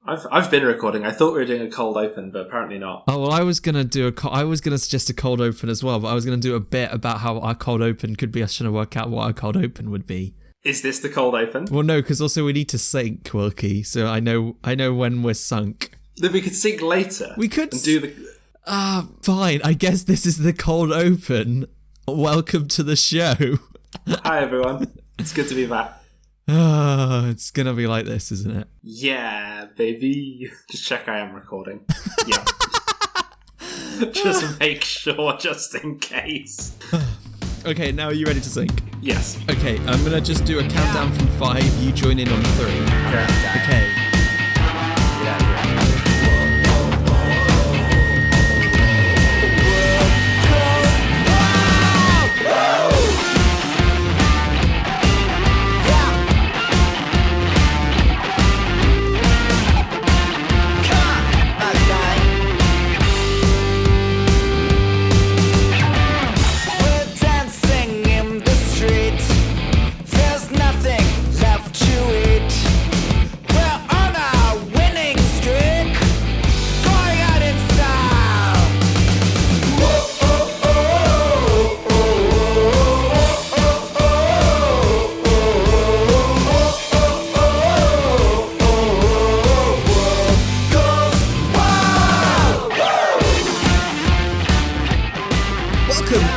I've been recording. I thought we were doing a cold open, but apparently not. Oh well, I was gonna suggest a cold open as well, but I was gonna do a bit about how our cold open could be. I was trying to work out what our cold open would be. Is this the cold open? Well, no, because also we need to sync, Wilkie. So I know when we're sunk. Then we could sync later. We could and do the. Fine. I guess this is the cold open. Welcome to the show. Hi everyone. It's good to be back. It's gonna be like this, isn't it? Yeah, baby. Just check I am recording. Yeah. Just make sure, just in case. Okay, now are you ready to sync? Yes. Okay, I'm gonna just do a countdown from 5. You join in on 3. Okay.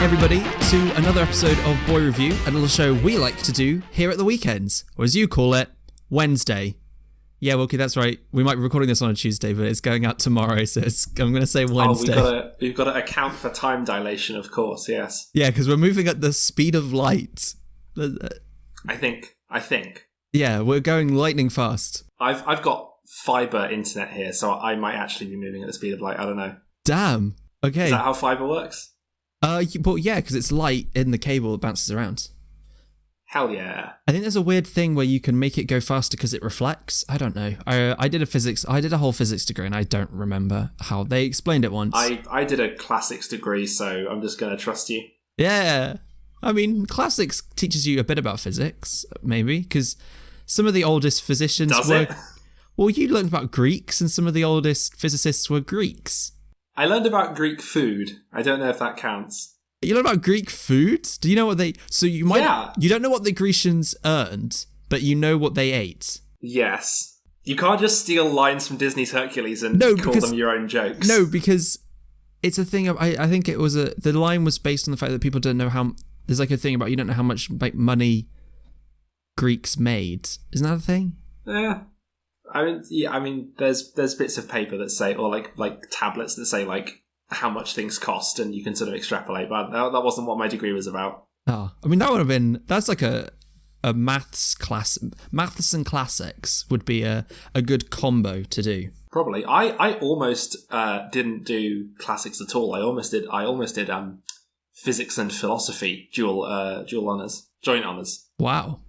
Everybody to another episode of Boi Review, a little show we like to do here at the weekends, or as you call it, Wednesday. Yeah, Wilkie, that's right. We might be recording this on a Tuesday, but it's going out tomorrow, so I'm going to say Wednesday. Oh, we've got to account for time dilation, of course, yes. Yeah, because we're moving at the speed of light. I think. Yeah, we're going lightning fast. I've got fibre internet here, so I might actually be moving at the speed of light. I don't know. Damn. Okay. Is that how fibre works? But yeah, because it's light in the cable that bounces around. Hell yeah. I think there's a weird thing where you can make it go faster because it reflects. I don't know. I did a whole physics degree and I don't remember how they explained it once. I did a classics degree, so I'm just going to trust you. Yeah. I mean, classics teaches you a bit about physics, maybe, because some of the oldest physicians were... Well, you learned about Greeks and some of the oldest physicists were Greeks. I learned about Greek food. I don't know if that counts. You learned about Greek food? Do you know what they... So you might... Yeah. You don't know what the Grecians earned, but you know what they ate. Yes. You can't just steal lines from Disney's Hercules and call them your own jokes. No, because it's a thing of... I think it was the line was based on the fact that people don't know how... There's like a thing about you don't know how much like money Greeks made. Isn't that a thing? Yeah. I mean, there's bits of paper that say, or like tablets that say like how much things cost, and you can sort of extrapolate. But that wasn't what my degree was about. Oh, I mean, that would have been. That's like a maths class. Maths and classics would be a good combo to do. Probably. I almost didn't do classics at all. I almost did physics and philosophy dual honors, joint honors. Wow,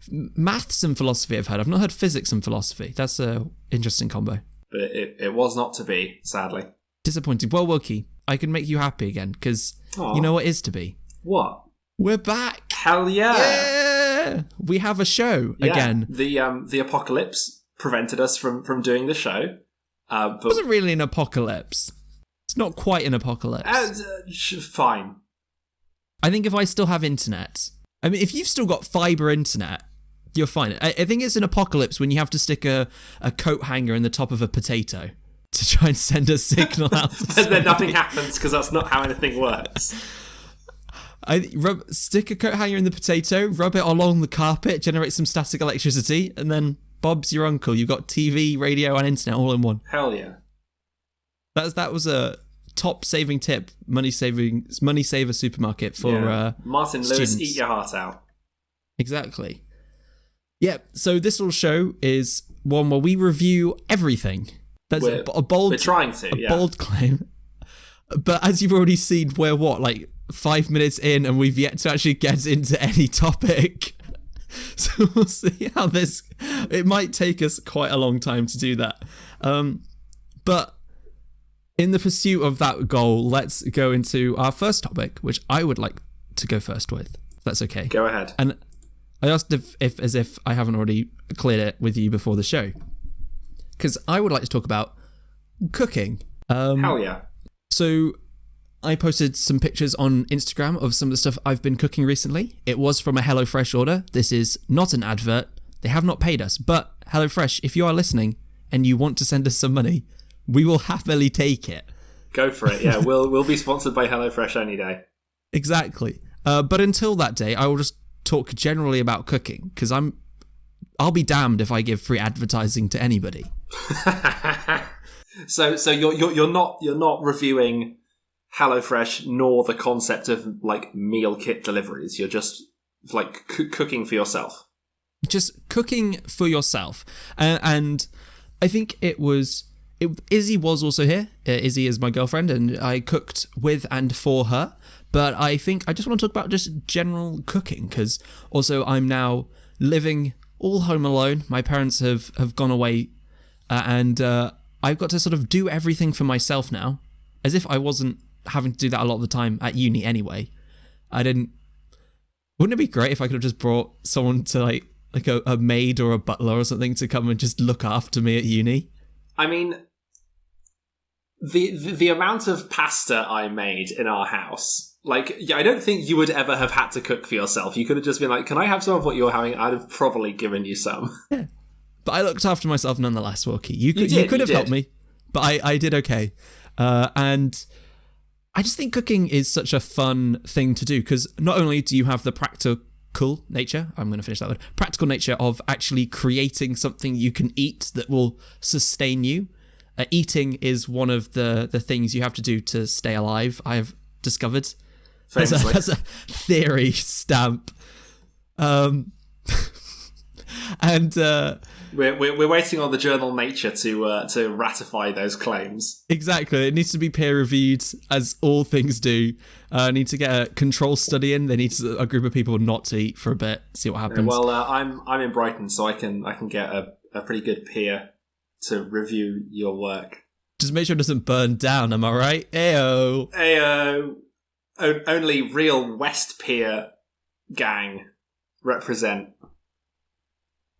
maths and philosophy I've heard. I've not heard physics and philosophy. That's a interesting combo. But it was not to be, sadly. Disappointing. Well, Wilkie, I can make you happy again because you know what is to be. What? We're back. Hell yeah! Yeah, we have a show again. The apocalypse prevented us from doing the show. But it wasn't really an apocalypse. It's not quite an apocalypse. Fine. I think if I still have internet, I mean, if you've still got fibre internet, you're fine. I think it's an apocalypse when you have to stick a coat hanger in the top of a potato to try and send a signal out. But then nothing happens because that's not how anything works. Stick a coat hanger in the potato, rub it along the carpet, generate some static electricity, and then Bob's your uncle. You've got TV, radio, and internet all in one. Hell yeah. That was a top saving tip, money saver supermarket for Martin students. Lewis, eat your heart out. Exactly. Yeah, so this little show is one where we review everything. That's we're trying to, bold claim. But as you've already seen, we're 5 minutes in and we've yet to actually get into any topic. So we'll see how it might take us quite a long time to do that. But in the pursuit of that goal, let's go into our first topic, which I would like to go first with. If that's okay. Go ahead. And I asked if I haven't already cleared it with you before the show. because I would like to talk about cooking. Hell yeah. So I posted some pictures on Instagram of some of the stuff I've been cooking recently. It was from a HelloFresh order. This is not an advert. They have not paid us. But HelloFresh, if you are listening and you want to send us some money, we will happily take it. Go for it. Yeah, we'll be sponsored by HelloFresh any day. Exactly. But until that day, I will just talk generally about cooking, because I'll be damned if I give free advertising to anybody. So you're not reviewing HelloFresh nor the concept of like meal kit deliveries. You're just like cooking for yourself. Just cooking for yourself. And I think Izzy was also here. Izzy is my girlfriend, and I cooked with and for her. But I think I just want to talk about just general cooking, because also I'm now living all home alone. My parents have gone away, and I've got to sort of do everything for myself now, as if I wasn't having to do that a lot of the time at uni anyway. Wouldn't it be great if I could have just brought someone to like a maid or a butler or something to come and just look after me at uni? I mean, the amount of pasta I made in our house, like, I don't think you would ever have had to cook for yourself. You could have just been like, can I have some of what you're having? I'd have probably given you some. Yeah. But I looked after myself nonetheless, Wilkie. You could have helped me, but I did okay. And I just think cooking is such a fun thing to do, because not only do you have the practical nature, I'm going to finish that word, practical nature of actually creating something you can eat that will sustain you. Eating is one of the things you have to do to stay alive, I have discovered. As a theory stamp. And we're waiting on the journal Nature to ratify those claims. Exactly. It needs to be peer reviewed, as all things do. Need to get a control study in. They need a group of people not to eat for a bit, see what happens. Well, I'm in Brighton, so I can get a pretty good peer to review your work. Just make sure it doesn't burn down, am I right? Ayo. Ayo. Only real West Pier gang represent.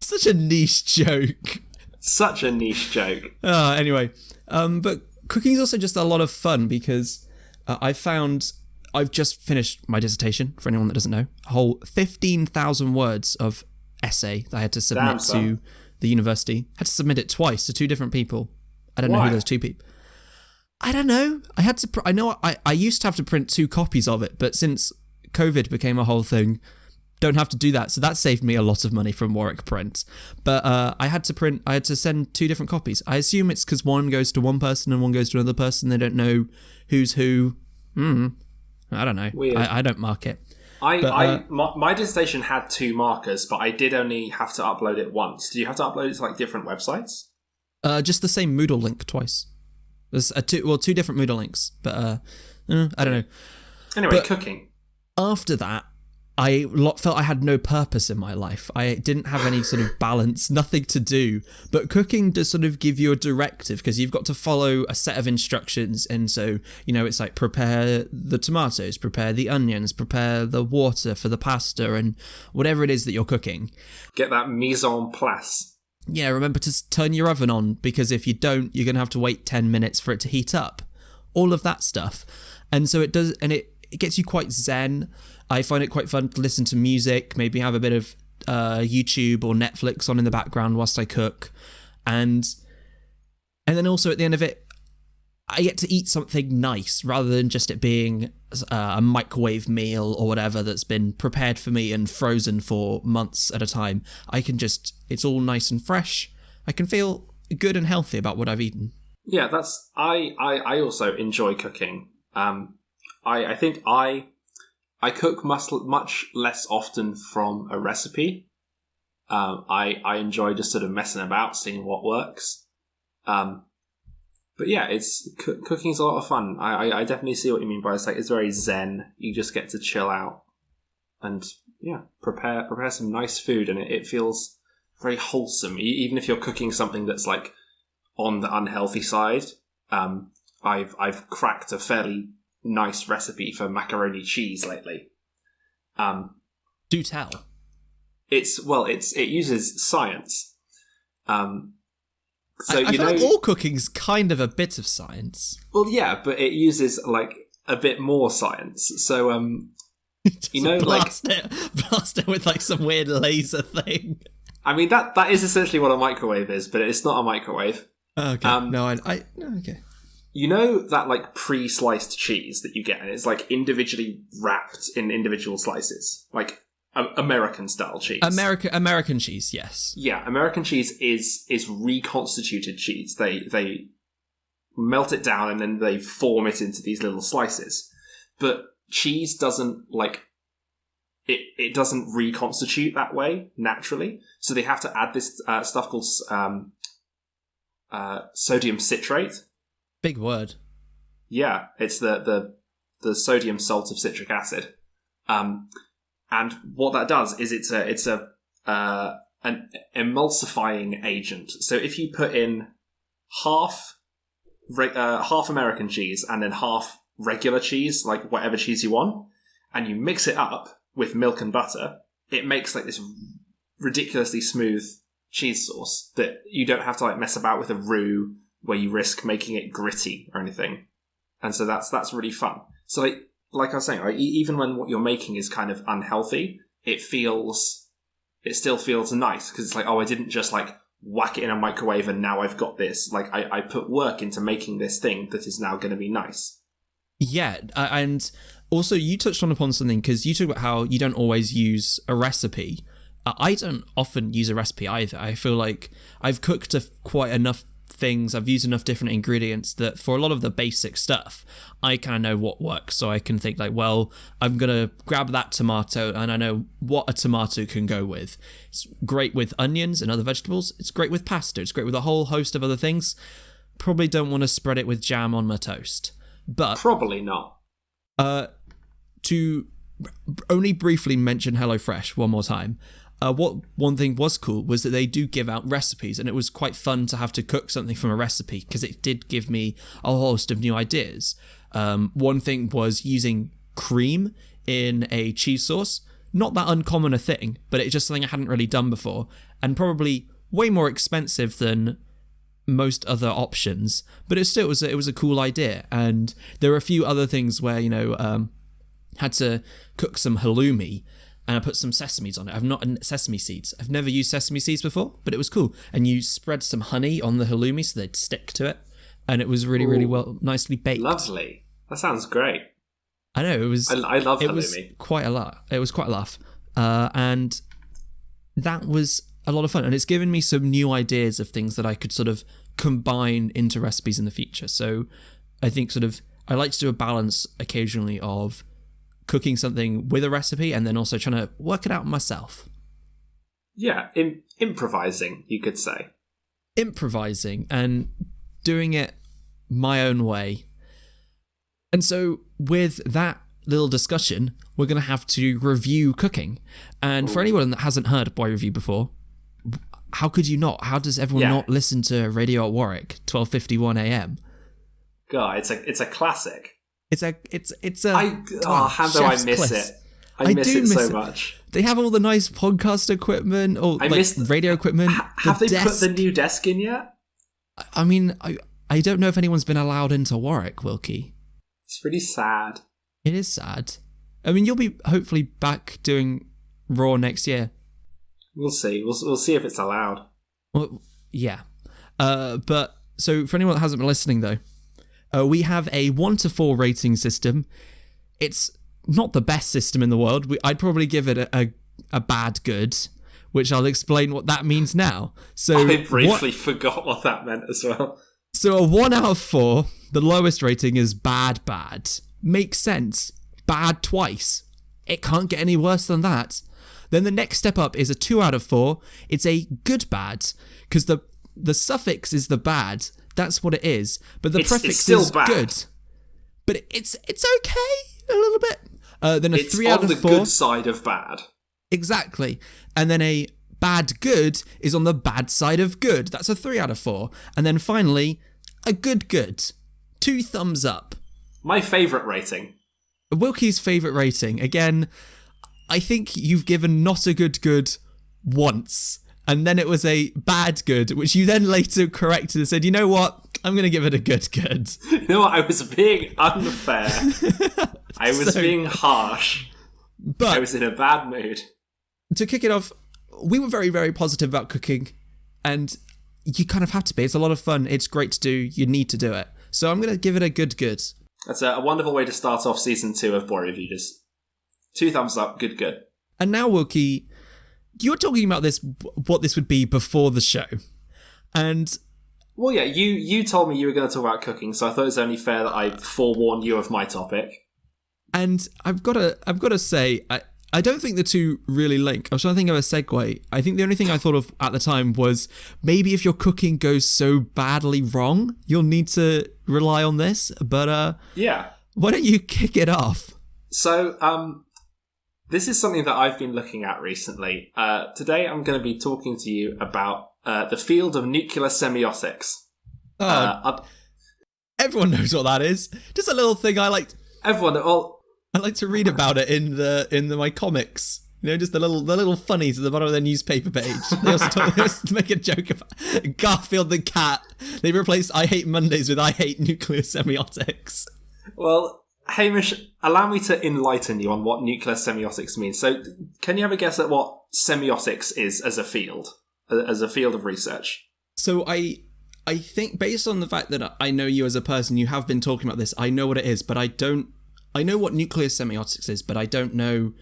Such a niche joke. Such a niche joke. Anyway, but cooking is also just a lot of fun, because I've just finished my dissertation, for anyone that doesn't know. A whole 15,000 words of essay that I had to submit to the university. I had to submit it twice to two different people. I don't know who those two people. I don't know. I had to. I used to have to print 2 copies of it, but since COVID became a whole thing, don't have to do that. So that saved me a lot of money from Warwick Print. But I had to send 2 different copies. I assume it's because one goes to one person and one goes to another person. They don't know who's who. I don't know. Weird. I don't mark it. My dissertation had 2 markers, but I did only have to upload it once. Do you have to upload it to like different websites? Just the same Moodle link twice. There's 2 different Moodle links, but I don't know. Anyway, cooking. After that, I felt I had no purpose in my life. I didn't have any sort of balance, nothing to do. But cooking does sort of give you a directive, because you've got to follow a set of instructions. And so, it's like prepare the tomatoes, prepare the onions, prepare the water for the pasta, and whatever it is that you're cooking. Get that mise en place. Yeah, remember to turn your oven on, because if you don't, you're going to have to wait 10 minutes for it to heat up. All of that stuff. And so it does, and it gets you quite zen. I find it quite fun to listen to music, maybe have a bit of YouTube or Netflix on in the background whilst I cook. And then also at the end of it, I get to eat something nice rather than just it being a microwave meal or whatever that's been prepared for me and frozen for months at a time. It's all nice and fresh. I can feel good and healthy about what I've eaten. Yeah, I also enjoy cooking. I think I cook much less often from a recipe. I enjoy just sort of messing about, seeing what works. But yeah, cooking's a lot of fun. I definitely see what you mean by it's very zen. You just get to chill out and prepare some nice food, and it feels very wholesome. Even if you're cooking something that's like on the unhealthy side. I've cracked a fairly nice recipe for macaroni cheese lately. Do tell. It uses science. So I feel like all cooking's kind of a bit of science. Well, yeah, but it uses like a bit more science. So blast it with like some weird laser thing. I mean that is essentially what a microwave is, but it's not a microwave. Okay. Okay. You know that like pre-sliced cheese that you get, and it's like individually wrapped in individual slices, like American style cheese. American cheese, yes. Yeah, American cheese is reconstituted cheese. They melt it down and then they form it into these little slices. But cheese doesn't like it doesn't reconstitute that way naturally. So they have to add this stuff called sodium citrate. Big word. Yeah, it's the sodium salt of citric acid. And what that does is it's an emulsifying agent. So if you put in half American cheese and then half regular cheese, like whatever cheese you want, and you mix it up with milk and butter, it makes like this ridiculously smooth cheese sauce that you don't have to like mess about with a roux where you risk making it gritty or anything. And so that's really fun. So like I was saying, even when what you're making is kind of unhealthy, it still feels nice because it's like, oh, I didn't just like whack it in a microwave and now I've got this. Like I put work into making this thing that is now going to be nice. Yeah, and also you touched upon something because you talk about how you don't always use a recipe. I don't often use a recipe either. I feel like I've cooked quite enough things, I've used enough different ingredients that for a lot of the basic stuff, I kind of know what works. So I can think like, well, I'm going to grab that tomato and I know what a tomato can go with. It's great with onions and other vegetables. It's great with pasta. It's great with a whole host of other things. Probably don't want to spread it with jam on my toast. But probably not. To only briefly mention HelloFresh one more time, one thing was cool was that they do give out recipes, and it was quite fun to have to cook something from a recipe because it did give me a host of new ideas. One thing was using cream in a cheese sauce. Not that uncommon a thing, but it's just something I hadn't really done before, and probably way more expensive than most other options, but it was a cool idea. And there were a few other things where had to cook some halloumi and I put some sesames on it. Sesame seeds. I've never used sesame seeds before, but it was cool. And you spread some honey on the halloumi so they'd stick to it, and it was really really well, nicely baked. Lovely. That sounds great. I know, it was. I love halloumi. It was quite a lot. It was quite a laugh, and that was a lot of fun, and it's given me some new ideas of things that I could sort of combine into recipes in the future. So I think I like to do a balance occasionally of cooking something with a recipe and then also trying to work it out myself. Yeah, improvising, you could say. Improvising and doing it my own way. And so with that little discussion, we're going to have to review cooking. And for anyone that hasn't heard Boi Review before, how could you not? How does everyone not listen to Radio at Warwick, 12:51 a.m.? God, it's a classic. How do I miss it? I miss it so much. They have all the nice podcast equipment or radio equipment. Have they put the new desk in yet? I mean, I don't know if anyone's been allowed into Warwick, Wilkie. It's really sad. It is sad. I mean, you'll be hopefully back doing Raw next year. We'll see. We'll see if it's allowed. Well, yeah. But so for anyone that hasn't been listening though, we have a 1 to 4 rating system. It's not the best system in the world. I'd probably give it a bad good, which I'll explain what that means now. So I briefly forgot what that meant as well. So a 1 out of 4, the lowest rating is bad. Makes sense. Bad twice. It can't get any worse than that. Then the next step up is a 2 out of 4. It's a good bad, because the suffix is the bad. That's what it is. But the prefix still is bad. good. But it's okay a little bit. Then a 3 out of 4. It's on the good side of bad. Exactly. And then a bad good is on the bad side of good. That's a 3 out of 4. And then finally, a good. 2 thumbs up. My favourite rating. Wilkie's favourite rating. Again, I think you've given not a good once. and then it was a bad good, which you then later corrected and said, you know what? I'm going to give it a good. You know what? I was being unfair. I was being harsh. But I was in a bad mood. To kick it off, we were very, very positive about cooking, and you kind of have to be. It's a lot of fun. It's great to do. You need to do it. So I'm going to give it a good. That's a wonderful way to start off season 2 of Boi Review. Just 2 thumbs up, good. And now, Wilkie, you were talking about this, what this would be before the show. And... well, yeah, you told me you were going to talk about cooking, so I thought it was only fair that I forewarn you of my topic. And I've got to say, I don't think the two really link. I was trying to think of a segue. I think the only thing I thought of at the time was maybe if your cooking goes so badly wrong, you'll need to rely on this. But yeah, why don't you kick it off? So this is something that I've been looking at recently. Today I'm going to be talking to you about the field of nuclear semiotics. Everyone knows what that is. Just a little thing I like. I like to read about it in my comics. You know, just the little funnies at the bottom of their newspaper page. They also make a joke about Garfield the cat. They replaced I Hate Mondays with I Hate Nuclear Semiotics. Well, Hamish, allow me to enlighten you on what nuclear semiotics means. So, can you have a guess at what semiotics is as a field of research? So I think based on the fact that I know you as a person, you have been talking about this, I know what it is, but I know what nuclear semiotics is, but I don't know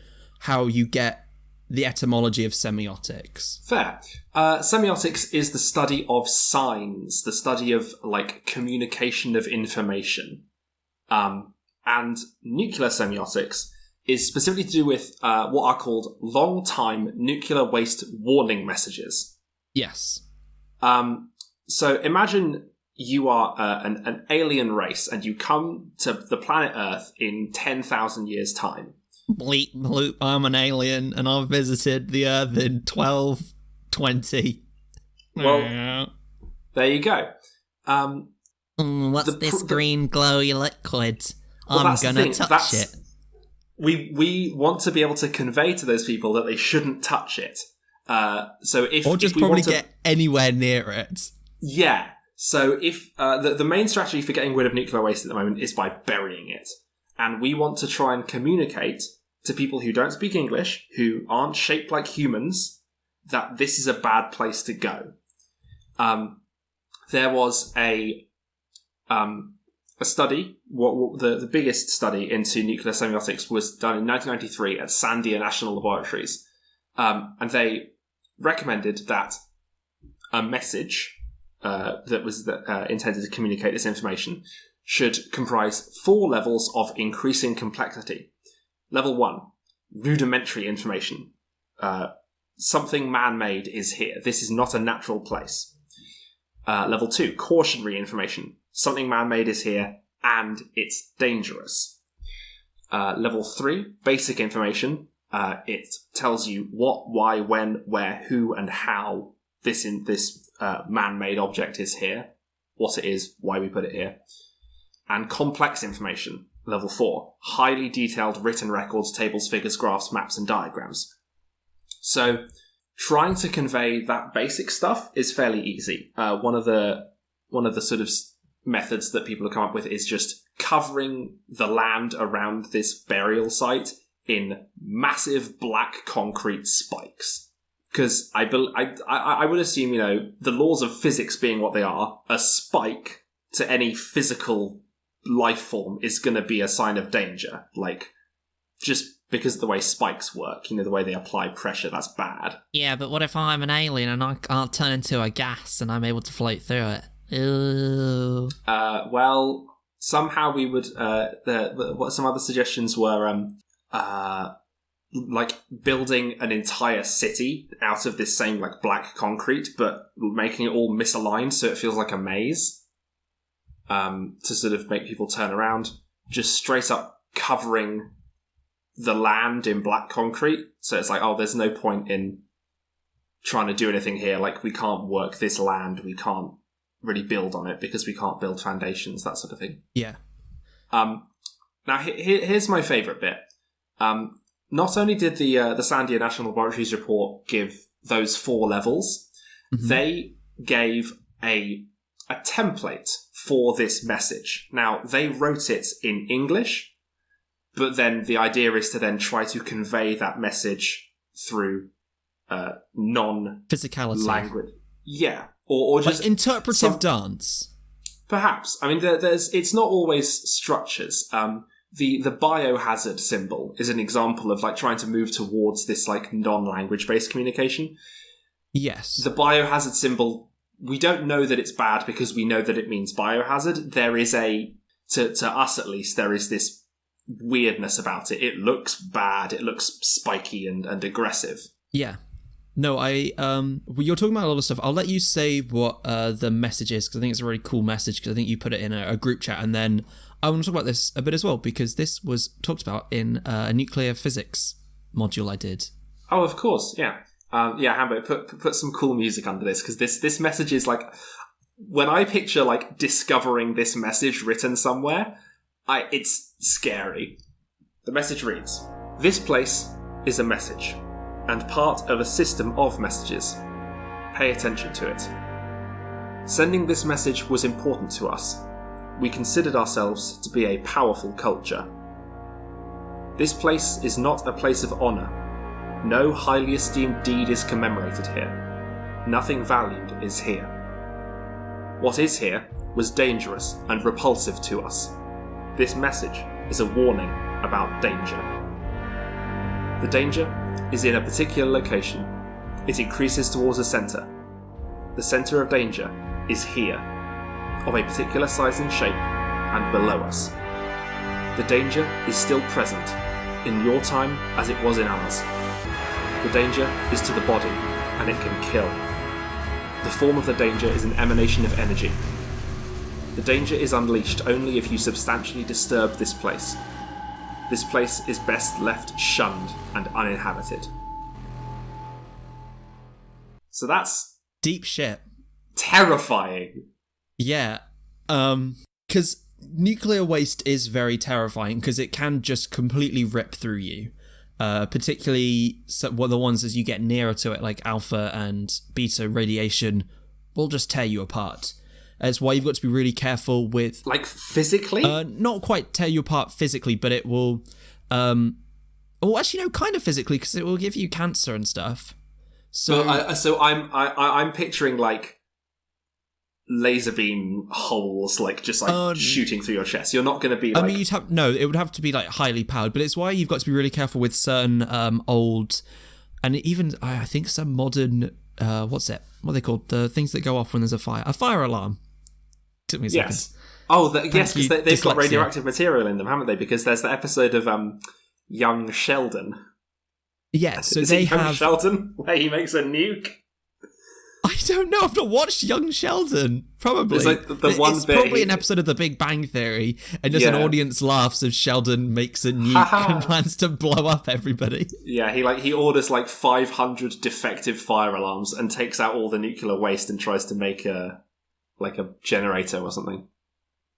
how you get the etymology of semiotics. Fair. Semiotics is the study of signs, the study of, like, communication of information. And nuclear semiotics is specifically to do with what are called long-time nuclear waste warning messages. Yes. So imagine you are an alien race and you come to the planet Earth in 10,000 years' time. Bleep bloop, I'm an alien and I've visited the Earth in 1220. Well, there you go. What's this green glowy liquid? Well, I'm gonna touch it. We want to be able to convey to those people that they shouldn't touch it. So if or just if we probably want to, get anywhere near it. Yeah. So if the main strategy for getting rid of nuclear waste at the moment is by burying it, and we want to try and communicate to people who don't speak English, who aren't shaped like humans, that this is a bad place to go. There was a study. The biggest study into nuclear semiotics was done in 1993 at Sandia National Laboratories, and they recommended that a message that was intended to communicate this information should comprise 4 levels of increasing complexity. Level 1, rudimentary information. Something man-made is here. This is not a natural place. Level 2, cautionary information. Something man-made is here, and it's dangerous. Level 3, basic information. It tells you what, why, when, where, who, and how this man-made object is here, what it is, why we put it here. And complex information. Level 4, highly detailed written records, tables, figures, graphs, maps, and diagrams. So, trying to convey that basic stuff is fairly easy. One of the sort of methods that people have come up with is just covering the land around this burial site in massive black concrete spikes. Because I would assume, you know, the laws of physics being what they are, a spike to any physical life form is going to be a sign of danger. Like, just because of the way spikes work, you know, the way they apply pressure, that's bad. Yeah, but what if I'm an alien and I can't turn into a gas and I'm able to float through it? Ooh. Well, somehow we would. What some other suggestions were, like building an entire city out of this same like black concrete, but making it all misaligned so it feels like a maze. To sort of make people turn around, just straight up covering the land in black concrete. So it's like, oh, there's no point in trying to do anything here. Like, we can't work this land. We can't really build on it because we can't build foundations, that sort of thing. Yeah. Now, here's my favourite bit. Not only did the Sandia National Laboratories report give those 4 levels, they gave a template for this message. Now, they wrote it in English, but then the idea is to then try to convey that message through physicality language. Yeah. Or just like interpretive dance. Perhaps. I mean, it's not always structures. The biohazard symbol is an example of like trying to move towards this like non-language based communication. Yes. The biohazard symbol, we don't know that it's bad because we know that it means biohazard. There is to us at least, there is this weirdness about it. It looks bad. It looks spiky and aggressive. Yeah. No, you're talking about a lot of stuff. I'll let you say what the message is, because I think it's a really cool message, because I think you put it in a group chat, and then I want to talk about this a bit as well, because this was talked about in a nuclear physics module I did. Oh, of course, yeah. Hambo, put some cool music under this, because this message is like, when I picture like discovering this message written somewhere, it's scary. The message reads, "This place is a message, and part of a system of messages. Pay attention to it. Sending this message was important to us. We considered ourselves to be a powerful culture. This place is not a place of honour. No highly esteemed deed is commemorated here. Nothing valued is here. What is here was dangerous and repulsive to us. This message is a warning about danger. The danger is in a particular location. It increases towards a centre. The centre of danger is here, of a particular size and shape, and below us. The danger is still present, in your time as it was in ours. The danger is to the body, and it can kill. The form of the danger is an emanation of energy. The danger is unleashed only if you substantially disturb this place. This place is best left shunned and uninhabited." So that's deep shit. Terrifying. Yeah. Because nuclear waste is very terrifying, because it can just completely rip through you. Particularly the ones as you get nearer to it, like alpha and beta radiation, will just tear you apart. That's why you've got to be really careful with... Like, physically? Not quite tear you apart physically, but it will... well, actually, no, kind of physically, because it will give you cancer and stuff. So I'm picturing, like, laser beam holes, like, just, like, shooting through your chest. You're not going to be, like... I mean, it would have to be, like, highly powered, but it's why you've got to be really careful with certain old... And even, I think, some modern... What are they called? The things that go off when there's a fire. A fire alarm. Took me a second. Yes. Oh, yes, because they've got radioactive material in them, haven't they? Because there's the episode of Young Sheldon. Yeah, so Is they it Young have... Sheldon, where he makes a nuke? I don't know. I've not watched Young Sheldon. Probably. It's like it's probably an episode of The Big Bang Theory, and just an audience laughs as Sheldon makes a nuke and plans to blow up everybody. Yeah, he orders like 500 defective fire alarms and takes out all the nuclear waste and tries to make a generator or something.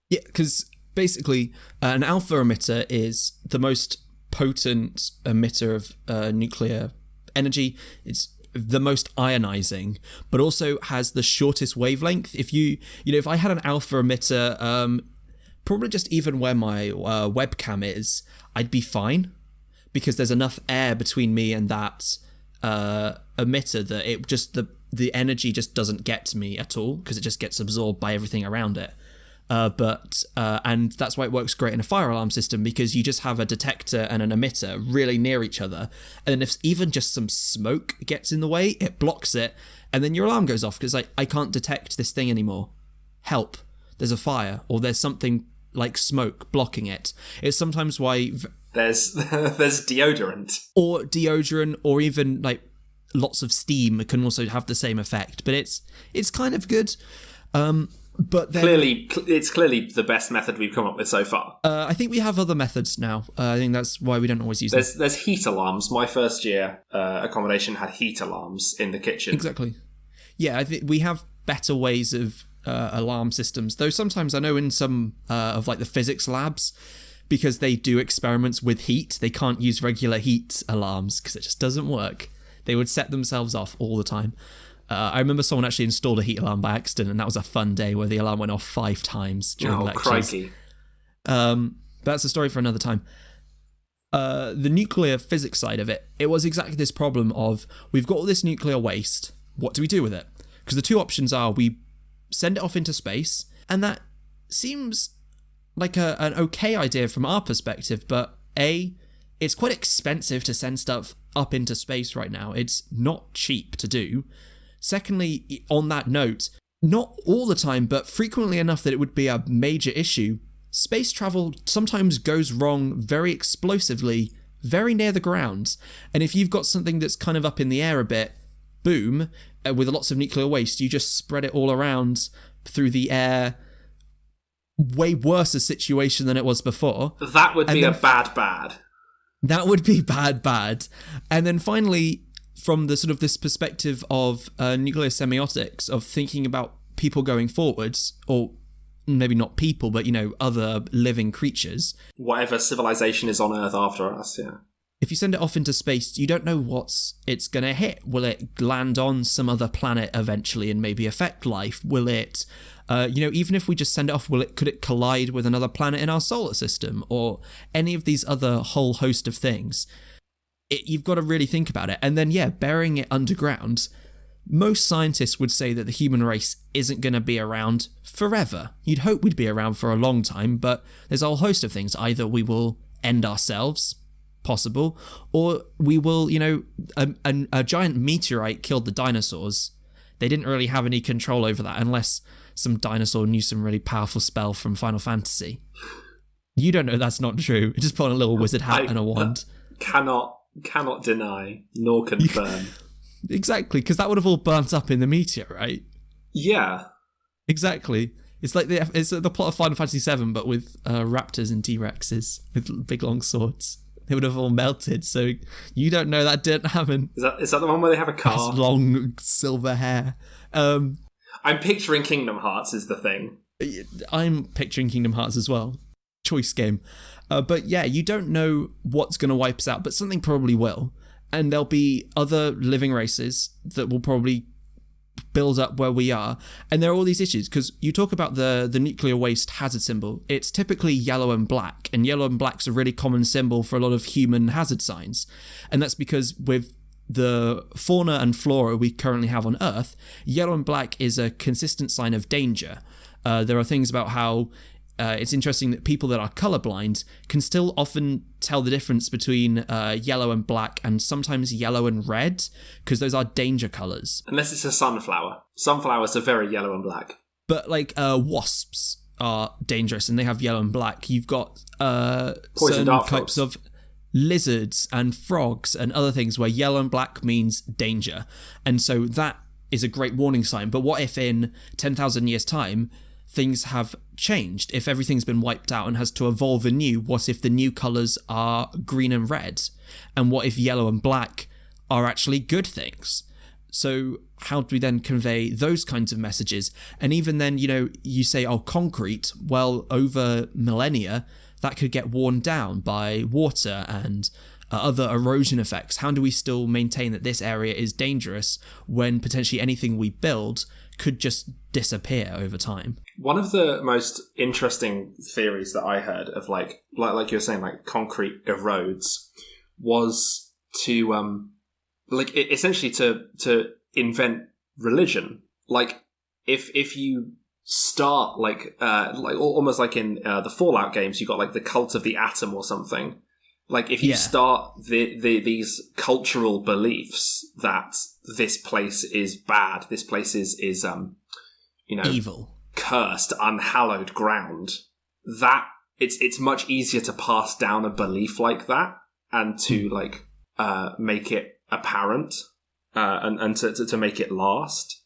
Yeah, because basically an alpha emitter is the most potent emitter of nuclear energy. It's the most ionizing, but also has the shortest wavelength. If I had an alpha emitter, probably just even where my webcam is, I'd be fine, because there's enough air between me and that emitter that it just the energy just doesn't get to me at all, because it just gets absorbed by everything around it. And that's why it works great in a fire alarm system, because you just have a detector and an emitter really near each other, and then if even just some smoke gets in the way, it blocks it, and then your alarm goes off, because I can't detect this thing anymore. Help, there's a fire, or there's something like smoke blocking it. It's sometimes why there's deodorant, or even like lots of steam can also have the same effect, but it's kind of good. But then, it's clearly the best method we've come up with so far. I think we have other methods now. I think that's why we don't always use them. There's heat alarms. My first year accommodation had heat alarms in the kitchen. Exactly. Yeah, I think we have better ways of alarm systems. Though sometimes I know in some of like the physics labs, because they do experiments with heat, they can't use regular heat alarms because it just doesn't work. They would set themselves off all the time. I remember someone actually installed a heat alarm by accident, and that was a fun day where the alarm went off 5 times during lectures. Crikey. That's a story for another time. The nuclear physics side of it, it was exactly this problem of, we've got all this nuclear waste, what do we do with it? Because the two options are, we send it off into space, and that seems like an okay idea from our perspective, but it's quite expensive to send stuff up into space right now. It's not cheap to do. Secondly, on that note, not all the time, but frequently enough that it would be a major issue, space travel sometimes goes wrong very explosively, very near the ground. And if you've got something that's kind of up in the air a bit, boom, with lots of nuclear waste, you just spread it all around through the air. Way worse a situation than it was before. That would be a bad. That would be bad. And then finally, from the sort of this perspective of nuclear semiotics, of thinking about people going forwards, or maybe not people, but, other living creatures. Whatever civilization is on Earth after us, yeah. If you send it off into space, you don't know it's going to hit. Will it land on some other planet eventually and maybe affect life? Will it, even if we just send it off, could it collide with another planet in our solar system, or any of these other whole host of things? You've got to really think about it. And then, burying it underground, most scientists would say that the human race isn't going to be around forever. You'd hope we'd be around for a long time, but there's a whole host of things. Either we will end ourselves, possible, or we will, a giant meteorite killed the dinosaurs. They didn't really have any control over that unless some dinosaur knew some really powerful spell from Final Fantasy. You don't know that's not true. Just put on a little wizard hat and a wand. Cannot deny nor confirm. Exactly, because that would have all burnt up in the meteor, right? Yeah. Exactly. It's like it's the plot of Final Fantasy VII, but with raptors and T-Rexes with big long swords. They would have all melted, so you don't know that didn't happen. Is that the one where they have a car? Has long silver hair. I'm picturing Kingdom Hearts is the thing. I'm picturing Kingdom Hearts as well. Choice game. But yeah, you don't know what's going to wipe us out, but something probably will. And there'll be other living races that will probably build up where we are. And there are all these issues, because you talk about the nuclear waste hazard symbol. It's typically yellow and black, and yellow and black's a really common symbol for a lot of human hazard signs. And that's because with the fauna and flora we currently have on Earth, yellow and black is a consistent sign of danger. There are things about how it's interesting that people that are colorblind can still often tell the difference between yellow and black, and sometimes yellow and red, because those are danger colors. Unless it's a sunflower. Sunflowers are very yellow and black. But wasps are dangerous, and they have yellow and black. You've got certain types of lizards and frogs and other things where yellow and black means danger. And so that is a great warning sign. But what if in 10,000 years' time things have changed? If everything's been wiped out and has to evolve anew, what if the new colours are green and red? And what if yellow and black are actually good things? So how do we then convey those kinds of messages? And even then, you say, concrete, well, over millennia, that could get worn down by water and other erosion effects. How do we still maintain that this area is dangerous when potentially anything we build could just disappear over time? One of the most interesting theories that I heard of like you were saying, like concrete erodes, was to essentially to invent religion. Like if you start like almost like in the Fallout games, you got like the cult of the atom or something. Like if you start these cultural beliefs that this place is bad, this place is evil, cursed, unhallowed ground, that it's much easier to pass down a belief like that and to make it apparent and to make it last.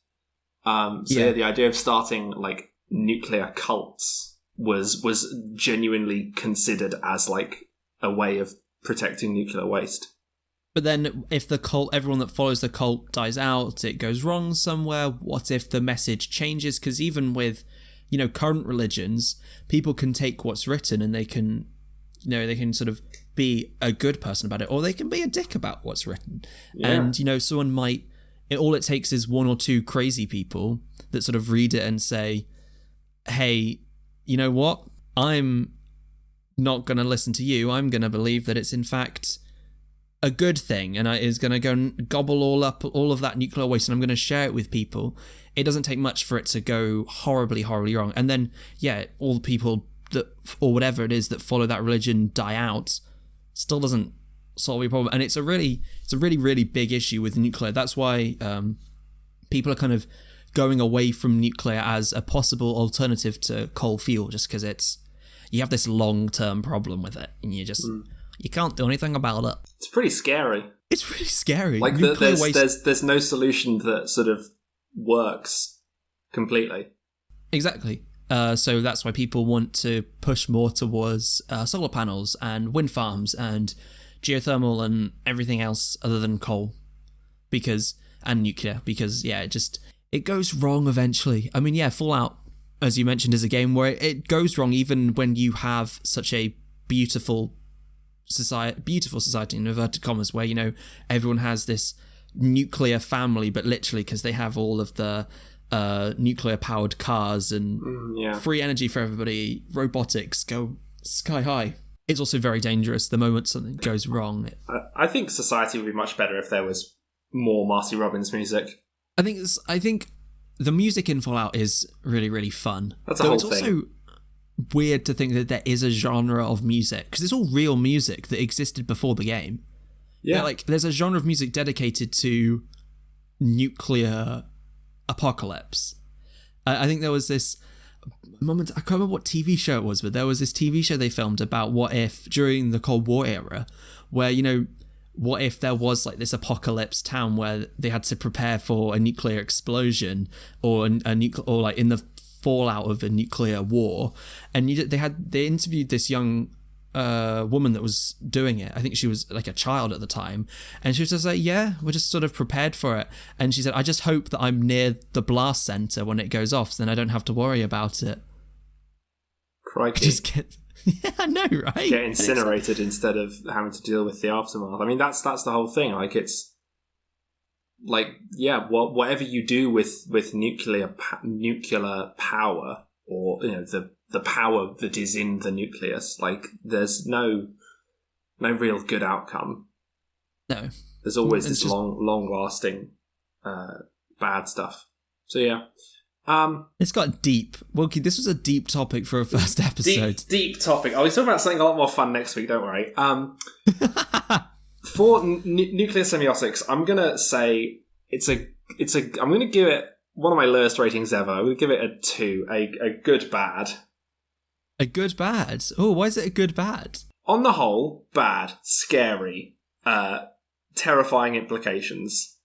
The idea of starting like nuclear cults was genuinely considered as like a way of protecting nuclear waste. But then if the cult, everyone that follows the cult dies out, it goes wrong somewhere. What if the message changes? Because even with, current religions, people can take what's written and they can sort of be a good person about it, or they can be a dick about what's written. Yeah. And, you know, someone might... all it takes is one or two crazy people that sort of read it and say, hey, you know what? I'm not going to listen to you. I'm going to believe that it's, in fact, a good thing, and is going to go and gobble all of that nuclear waste, and I'm going to share it with people. It doesn't take much for it to go horribly, horribly wrong. And then, yeah, all the people that, or whatever it is that follow that religion die out, still doesn't solve your problem. And it's a really, really big issue with nuclear. That's why people are kind of going away from nuclear as a possible alternative to coal fuel, just because you have this long-term problem with it, and you can't do anything about it. It's pretty scary. It's really scary. Like there's no solution that sort of works completely. Exactly. So that's why people want to push more towards solar panels and wind farms and geothermal and everything else other than coal, and nuclear, because it goes wrong eventually. I mean, yeah, Fallout, as you mentioned, is a game where it goes wrong even when you have such a beautiful society in inverted commas, where, you know, everyone has this nuclear family, but literally because they have all of the nuclear powered cars and free energy for everybody, robotics go sky high. It's also very dangerous the moment something goes wrong. I think society would be much better if there was more Marty Robbins music. I think the music in Fallout is really, really fun. That's a whole thing. It's also weird to think that there is a genre of music, because it's all real music that existed before the game. Yeah, like there's a genre of music dedicated to nuclear apocalypse. I think there was this moment, I can't remember what TV show it was, but there was this TV show they filmed about what if during the Cold War era, where, you know, what if there was like this apocalypse town where they had to prepare for a nuclear explosion or or like in the fallout of a nuclear war, and they interviewed this young woman that was doing it. I think she was like a child at the time, and she was just like, yeah, we're just sort of prepared for it. And she said, I just hope that I'm near the blast center when it goes off, so then I don't have to worry about it. Crikey. Yeah, I know, right? Get incinerated instead of having to deal with the aftermath. I mean, that's the whole thing. Like, it's like, yeah, whatever you do with nuclear power, or, you know, the power that is in the nucleus, like, there's no real good outcome. No. There's always this long lasting bad stuff. So yeah. It's got deep. Wilkie, this was a deep topic for a first episode. Deep topic. I'll be talking about something a lot more fun next week, don't worry. For nuclear semiotics, I'm gonna say I'm gonna give it one of my lowest ratings ever. I'm gonna give it a 2, a good bad. A good bad? Oh, why is it a good bad? On the whole, bad, scary, terrifying implications.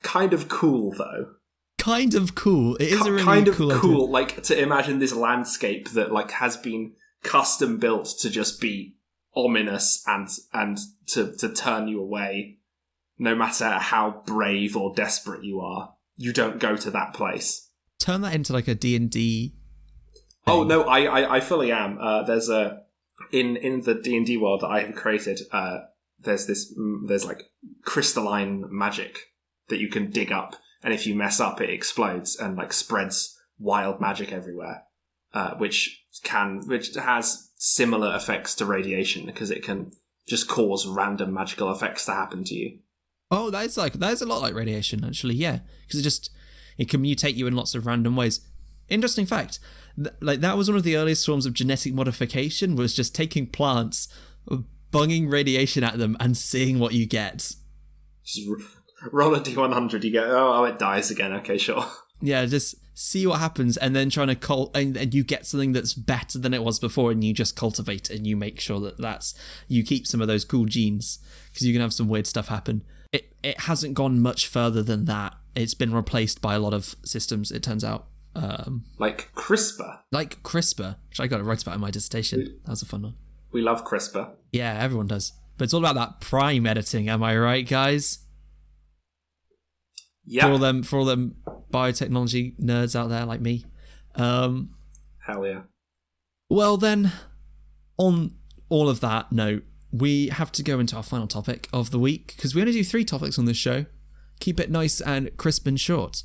Kind of cool though. Kind of cool. It is a really kind of cool cool. Idea. Like, to imagine this landscape that like has been custom built to just be ominous and to turn you away, no matter how brave or desperate you are. You don't go to that place. Turn that into like a D&D. Oh no, I fully am. There's in the D&D world that I have created. There's like crystalline magic that you can dig up. And if you mess up, it explodes and like spreads wild magic everywhere, which has similar effects to radiation, because it can just cause random magical effects to happen to you. Oh, that is a lot like radiation, actually. Yeah, because it can mutate you in lots of random ways. Interesting fact, like that was one of the earliest forms of genetic modification, was just taking plants, bunging radiation at them, and seeing what you get. Just roll a D100, you go, oh, it dies again. Okay, sure. Yeah, just see what happens, and then trying to and you get something that's better than it was before, and you just cultivate it, and you make sure that you keep some of those cool genes, because you can have some weird stuff happen. It hasn't gone much further than that. It's been replaced by a lot of systems, it turns out. Like CRISPR. Which I got to write about in my dissertation. That was a fun one. We love CRISPR. Yeah, everyone does. But it's all about that prime editing, am I right, guys? Yeah. For all them biotechnology nerds out there like me. Hell yeah. Well then, on all of that note, we have to go into our final topic of the week, because we only do 3 topics on this show. Keep it nice and crisp and short.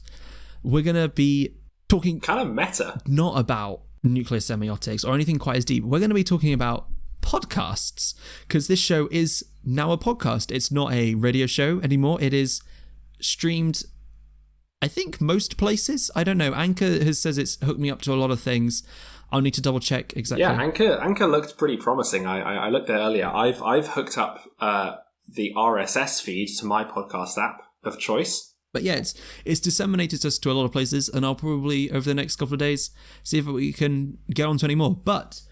We're going to be talking... Kind of meta. Not about nuclear semiotics or anything quite as deep. We're going to be talking about podcasts, because this show is now a podcast. It's not a radio show anymore. It is streamed, I think, most places. I don't know. Anchor says it's hooked me up to a lot of things. I'll need to double check exactly. Yeah, Anchor looked pretty promising. I looked there earlier. I've hooked up the RSS feed to my podcast app of choice. But yeah, it's disseminated us to a lot of places, and I'll probably, over the next couple of days, see if we can get onto any more. But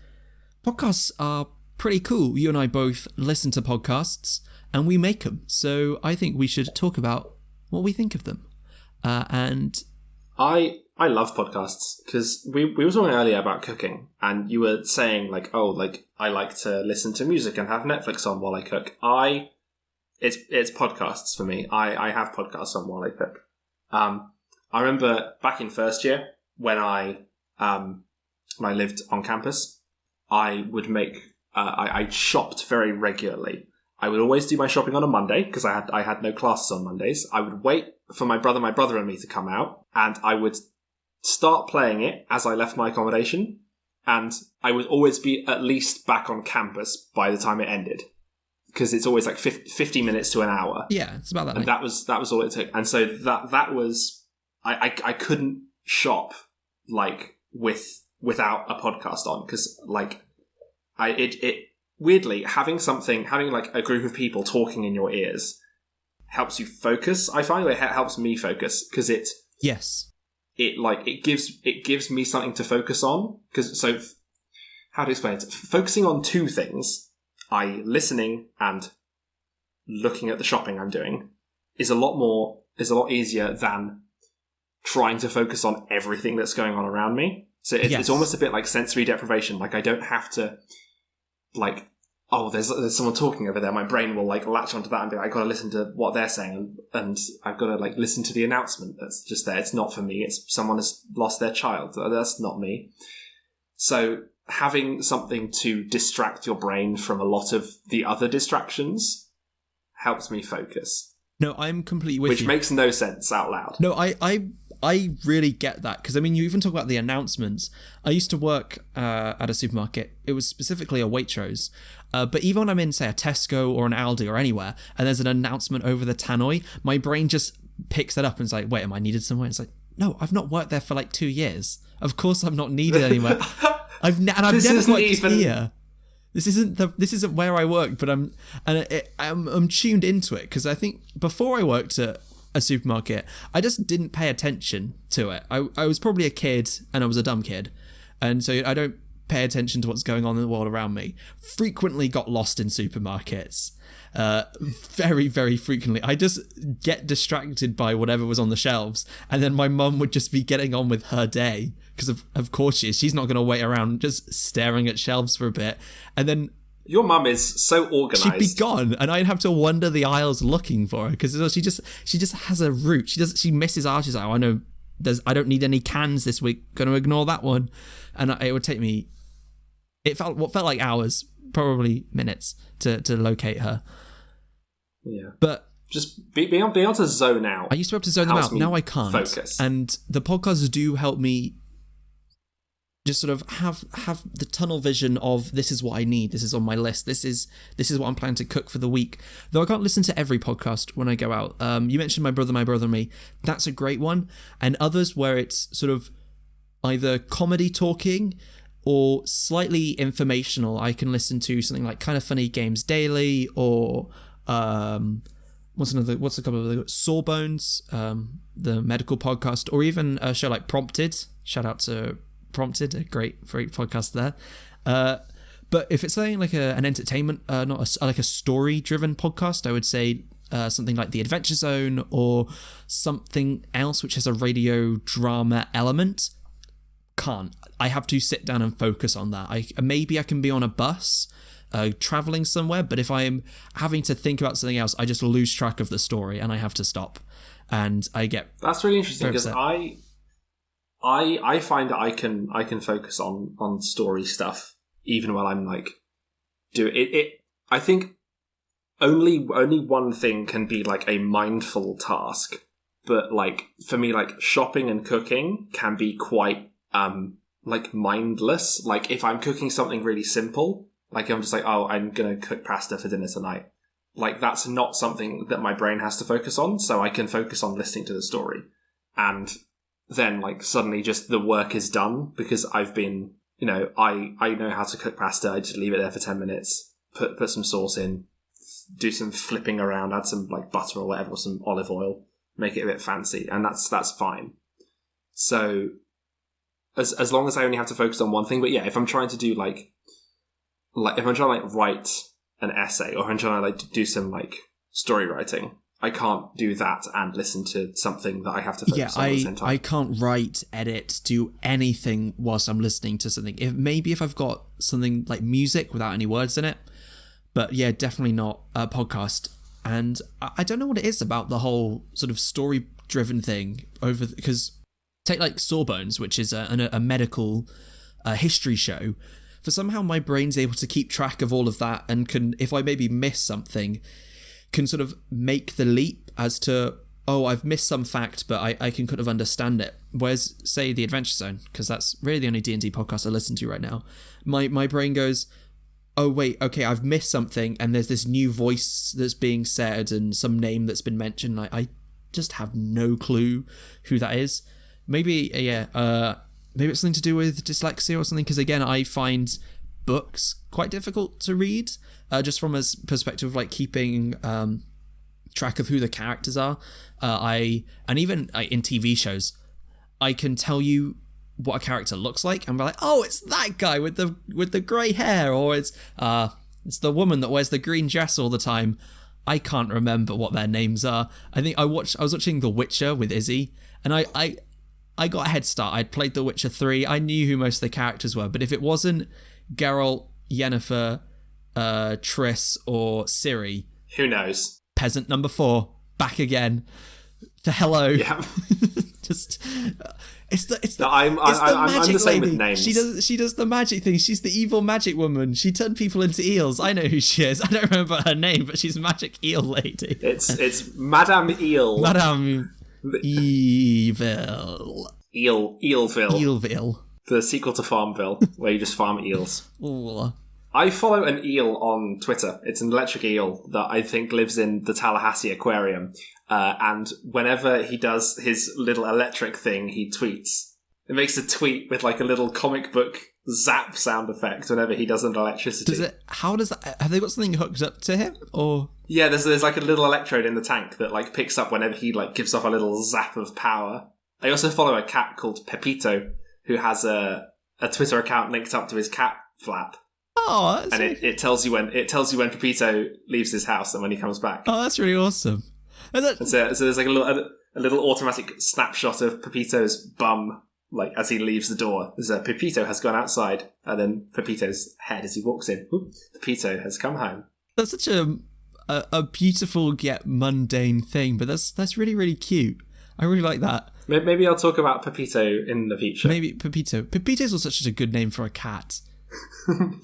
podcasts are pretty cool. You and I both listen to podcasts, and we make them. So I think we should talk about what we think of them. And I love podcasts, because we were talking earlier about cooking, and you were saying like, oh, like I like to listen to music and have Netflix on while I cook. It's podcasts for me. I have podcasts on while I cook. I remember back in first year when I lived on campus, I would make I shopped very regularly. I would always do my shopping on a Monday, because I had no classes on Mondays. I would wait for my brother and me to come out, and I would start playing it as I left my accommodation, and I would always be at least back on campus by the time it ended, because it's always like 50 minutes to an hour. Yeah, it's about that. And that was all it took. And so that was I couldn't shop like without a podcast on, because like it weirdly having like a group of people talking in your ears helps you focus. I find that it helps me focus, because it gives me something to focus on. Because so how to explain it? Focusing on 2 things, listening and looking at the shopping I'm doing, is a lot easier than trying to focus on everything that's going on around me. So it's almost a bit like sensory deprivation. Like I don't have to like, oh, there's someone talking over there. My brain will like latch onto that and be like, I got to listen to what they're saying, and I've got to like listen to the announcement that's just there. It's not for me. It's someone has lost their child. That's not me. So having something to distract your brain from a lot of the other distractions helps me focus. No, I'm completely with you. Which makes no sense out loud. No, I really get that, because I mean, you even talk about the announcements. I used to work at a supermarket. It was specifically a Waitrose. But even when I'm in, say, a Tesco or an Aldi or anywhere, and there's an announcement over the tannoy, my brain just picks that up and is like, wait, am I needed somewhere? It's like, no, I've not worked there for like 2 years. Of course I'm not needed anywhere. I've never worked here. This isn't where I work, but I'm tuned into it, because I think before I worked at a supermarket, I just didn't pay attention to it. I was probably a kid, and I was a dumb kid, and so I don't pay attention to what's going on in the world around me. Frequently got lost in supermarkets. Very, very frequently. I just get distracted by whatever was on the shelves, and then my mum would just be getting on with her day, because of course she is. She's not going to wait around just staring at shelves for a bit, and then your mum is so organised. She'd be gone, and I'd have to wander the aisles looking for her, because she just has a route. She misses out. She's like, oh, I know. I don't need any cans this week. Going to ignore that one, and it would take me. What felt like hours, probably minutes, to locate her. Yeah, but just being able to zone out. I used to be able to zone them out. Now I can't. Focus. And the podcasts do help me just sort of have the tunnel vision of, this is what I need. This is on my list. This is what I'm planning to cook for the week. Though I can't listen to every podcast when I go out. You mentioned My Brother and Me. That's a great one. And others where it's sort of either comedy talking or slightly informational. I can listen to something like Kind of Funny Games Daily, or what's a couple of the Sawbones, the medical podcast, or even a show like Prompted. Shout out to Prompted, a great podcast there. But if it's something like an entertainment, like a story-driven podcast, I would say something like The Adventure Zone, or something else which has a radio drama element. I have to sit down and focus on that. Maybe I can be on a bus traveling somewhere, but if I'm having to think about something else, I just lose track of the story and I have to stop, and I get that's really interesting, because I find that I can focus on story stuff even while I'm like do it. I think only one thing can be like a mindful task, but like for me, like shopping and cooking can be quite like mindless. Like if I'm cooking something really simple, like I'm just like, oh, I'm gonna cook pasta for dinner tonight. Like that's not something that my brain has to focus on, so I can focus on listening to the story. And then like suddenly just the work is done because I've been, you know, I know how to cook pasta. I just leave it there for 10 minutes, put some sauce in, do some flipping around, add some like butter or whatever, or some olive oil, make it a bit fancy, and that's fine. So as long as I only have to focus on one thing, but yeah, if I'm trying to do like if I'm trying to like write an essay, or if I'm trying to like do some like story writing, I can't do that and listen to something that I have to focus on at the same time. I can't write, edit, do anything whilst I'm listening to something. If I've got something like music without any words in it, but yeah, definitely not a podcast. And I don't know what it is about the whole sort of story-driven thing because take like Sawbones, which is a medical history show. For somehow my brain's able to keep track of all of that and can, if I maybe miss something, can sort of make the leap as to, oh, I've missed some fact, but I can kind of understand it. Whereas, say, The Adventure Zone, because that's really the only D&D podcast I listen to right now, my brain goes, oh, wait, okay, I've missed something, and there's this new voice that's being said and some name that's been mentioned. I just have no clue who that is. Maybe, maybe it's something to do with dyslexia or something, because again, I find books quite difficult to read, just from a perspective of like keeping track of who the characters are. And even in TV shows, I can tell you what a character looks like, and we're like, oh, it's that guy with the grey hair, or it's the woman that wears the green dress all the time. I can't remember what their names are. I think I was watching The Witcher with Izzy, and I got a head start. I'd played The Witcher 3. I knew who most of the characters were, but if it wasn't Geralt, Yennefer, Triss, or Ciri, who knows? Peasant number 4, back again. The hello. Yeah. Just it's the I'm the same lady. with names. She does the magic thing. She's the evil magic woman. She turned people into eels. I know who she is. I don't remember her name, but she's magic eel lady. It's Madame Eel. Madame Evil. Eelville. The sequel to Farmville, where you just farm eels. Ooh. I follow an eel on Twitter. It's an electric eel that I think lives in the Tallahassee Aquarium. And whenever he does his little electric thing, he tweets. It makes a tweet with like a little comic book zap sound effect whenever he does an electricity. How does that? Have they got something hooked up to him, or? Yeah, there's like a little electrode in the tank that like picks up whenever he like gives off a little zap of power. I also follow a cat called Pepito, who has a Twitter account linked up to his cat flap. Oh, and it tells you when Pepito leaves his house and when he comes back. Oh, that's really awesome. So there's like a little automatic snapshot of Pepito's bum, like as he leaves the door. There's a Pepito has gone outside, and then Pepito's head as he walks in. Ooh, Pepito has come home. That's such a beautiful yet mundane thing, but that's really, really cute. I really like that. Maybe I'll talk about Pepito in the future. Maybe Pepito. Pepito's also such a good name for a cat.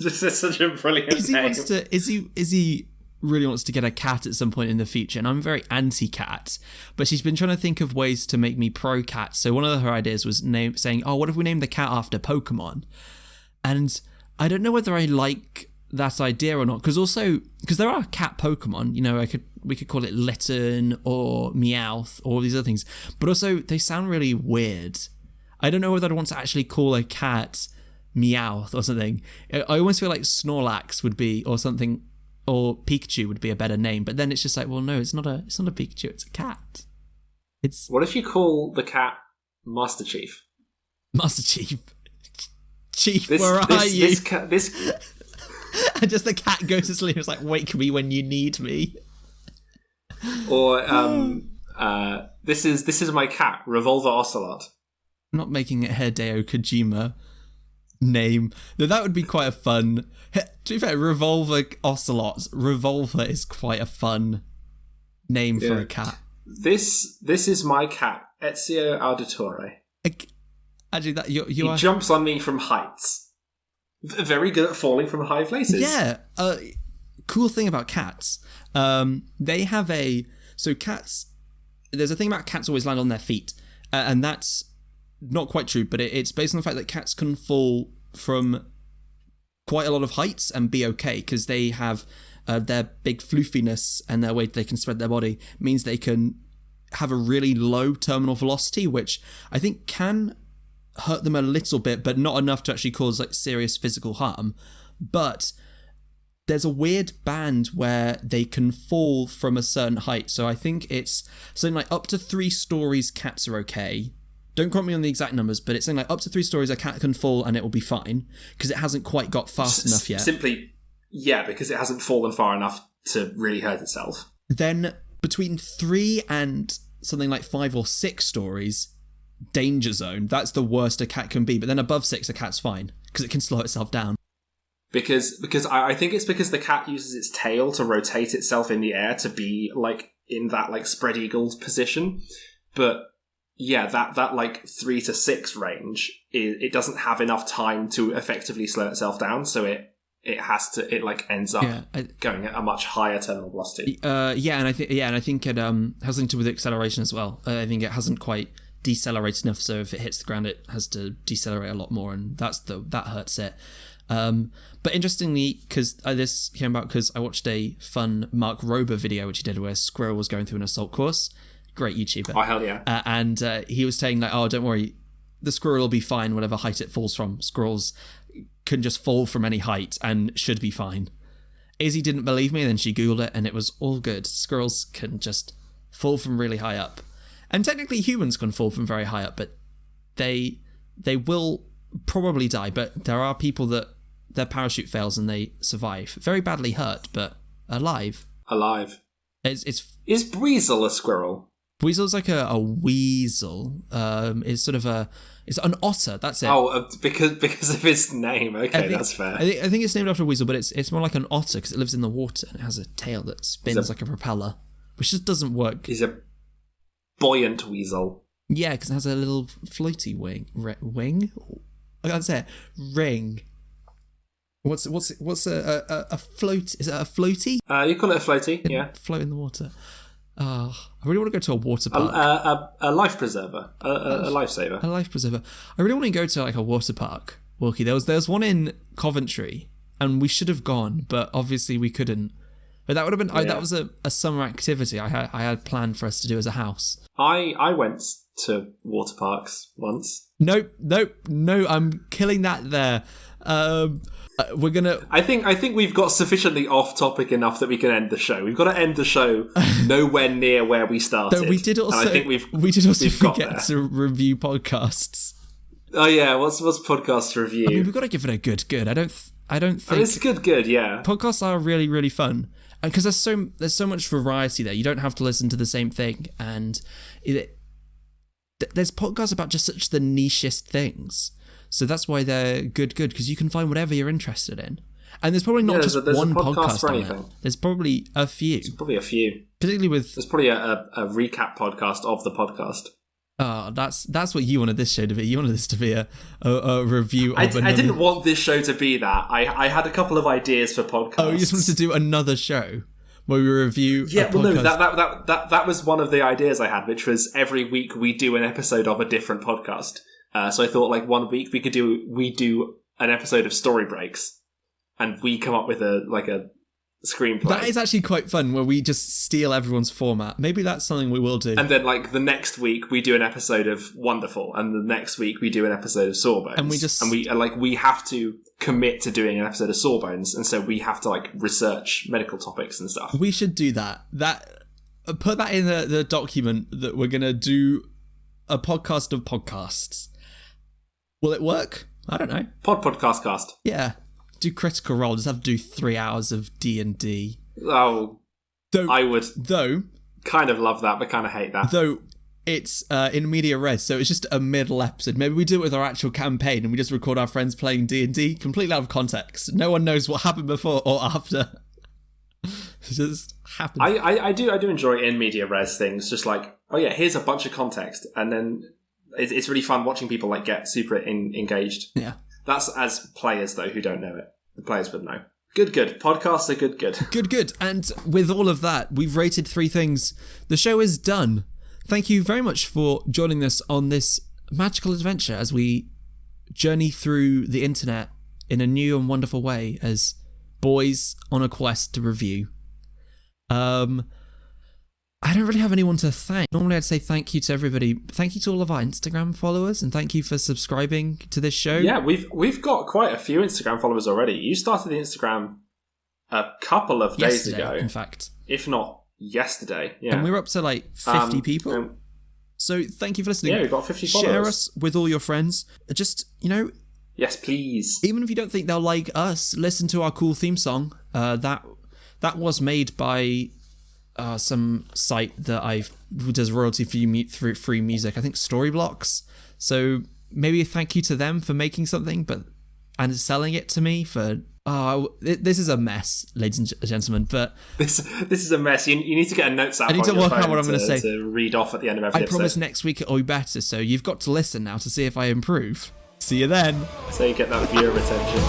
This is such a brilliant name. Izzy really wants to get a cat at some point in the future, and I'm very anti-cat, but she's been trying to think of ways to make me pro-cat. So one of her ideas was saying, oh, what if we name the cat after Pokemon? And I don't know whether I like that idea or not, because there are cat Pokemon, you know, we could call it Litten or Meowth or all these other things, but also they sound really weird. I don't know whether I'd want to actually call a cat Meowth or something. I almost feel like Snorlax would be, or something, or Pikachu would be a better name, but then it's just like, well, no, it's not a Pikachu, it's a cat. What if you call the cat Master Chief? Master Chief. Chief, where are you? And just the cat goes to sleep. It's like, wake me when you need me. Or this is my cat, Revolver Ocelot. I'm not making it Hideo Kojima name. Though that would be quite a fun. To be fair, Revolver Ocelot. Revolver is quite a fun name for a cat. This is my cat, Ezio Auditore. Actually, that he jumps on me from heights. Very good at falling from high places. Yeah. cool thing about cats, they have cats, there's a thing about cats always land on their feet, and that's not quite true, but it's based on the fact that cats can fall from quite a lot of heights and be okay, because they have their big floofiness and their way they can spread their body means they can have a really low terminal velocity, which I think can hurt them a little bit, but not enough to actually cause like serious physical harm. But there's a weird band where they can fall from a certain height. So I think it's something like up to 3 stories cats are okay. Don't quote me on the exact numbers, but it's something like up to 3 stories a cat can fall and it will be fine, because it hasn't quite got fast enough yet. Simply, yeah, because it hasn't fallen far enough to really hurt itself. Then between 3 and something like 5 or 6 stories, danger zone. That's the worst a cat can be. But then above 6, a cat's fine, because it can slow itself down. Because I think it's because the cat uses its tail to rotate itself in the air to be like in that like spread eagle position. But yeah, that like 3 to 6 range, it doesn't have enough time to effectively slow itself down, so it ends up going at a much higher terminal velocity. And I think it has something to do with acceleration as well. I think it hasn't quite decelerated enough, so if it hits the ground, it has to decelerate a lot more, and that hurts it. But interestingly, because this came about because I watched a fun Mark Rober video which he did where Squirrel was going through an assault course. Great YouTuber. Oh, hell yeah. And he was saying like, oh, don't worry, the squirrel will be fine whatever height it falls from. Squirrels can just fall from any height and should be fine. Izzy didn't believe me, then she Googled it and it was all good. Squirrels can just fall from really high up. And technically humans can fall from very high up, but they will probably die. But there are people that their parachute fails and they survive. Very badly hurt, but alive. Is Weasel a squirrel? Weasel's like a weasel. It's an otter. That's it. Oh, because of its name. Okay, that's fair. I think it's named after a weasel, but it's more like an otter because it lives in the water and it has a tail that spins like a propeller, which just doesn't work. He's a buoyant weasel. Yeah, because it has a little floaty wing. I can't say it. Ring. What's a float? Is it a floaty? You call it a floaty, yeah. Float in the water. I really want to go to a water park. A life preserver. A lifesaver. A life preserver. I really want to go to like a water park, Wilkie. There was one in Coventry, and we should have gone, but obviously we couldn't. But that would have been that was a summer activity I had planned for us to do as a house. I went to water parks once. Nope. I'm killing that there. We're gonna. I think we've got sufficiently off topic enough that we can end the show. We've got to end the show nowhere near where we started. No, we did also. And I think we did also forget to review podcasts. Oh yeah, what's podcast review? I mean, we've got to give it a good. I don't think it's good. Yeah, podcasts are really really fun, and because there's so much variety there. You don't have to listen to the same thing, and there's podcasts about just such the nichest things. So that's why they're good, because you can find whatever you're interested in. And there's probably not just one podcast for on anything. it. There's probably a few. Particularly with... There's probably a recap podcast of the podcast. Oh, that's what you wanted this show to be. You wanted this to be a review of another... I didn't want this show to be that. I had a couple of ideas for podcasts. Oh, you just wanted to do another show where we review a podcast? No, that was one of the ideas I had, which was every week we do an episode of a different podcast. So I thought, like, one week we do an episode of Story Breaks, and we come up with a screenplay. That is actually quite fun, where we just steal everyone's format. Maybe that's something we will do. And then, like, the next week we do an episode of Wonderful, and the next week we do an episode of Sawbones. And we have to commit to doing an episode of Sawbones, and so we have to like research medical topics and stuff. We should do that. Put that in the document that we're gonna do a podcast of podcasts. Will it work? I don't know. Podcast cast. Yeah. Do Critical Role. Just have to do 3 hours of D&D. Oh, I would. Though, kind of love that, but kind of hate that. Though it's in media res, so it's just a middle episode. Maybe we do it with our actual campaign, and we just record our friends playing D&D, completely out of context. No one knows what happened before or after. It just happened. I do enjoy in media res things. Just like, oh yeah, here's a bunch of context, and then. It's really fun watching people like get super engaged. Yeah, that's as players though who don't know it. The players would know. Good. Podcasts are good. Good. And with all of that, we've rated 3 things. The show is done. Thank you very much for joining us on this magical adventure as we journey through the internet in a new and wonderful way as boys on a quest to review. I don't really have anyone to thank. Normally I'd say thank you to everybody. Thank you to all of our Instagram followers, and thank you for subscribing to this show. Yeah, we've got quite a few Instagram followers already. You started the Instagram a couple of days ago. In fact. If not yesterday. Yeah. And we're up to like 50 people. So thank you for listening. Yeah, we've got 50 followers. Share us with all your friends. Just, yes, please. Even if you don't think they'll like us, listen to our cool theme song. That was made by some site that does royalty through free music. I think Storyblocks. So maybe a thank you to them for making something, and selling it to me for. This is a mess, ladies and gentlemen. But this is a mess. You need to get a notes app. I need to work out what I'm going to say to read off at the end of every episode. I promise next week it'll be better. So you've got to listen now to see if I improve. See you then. So you get that viewer retention.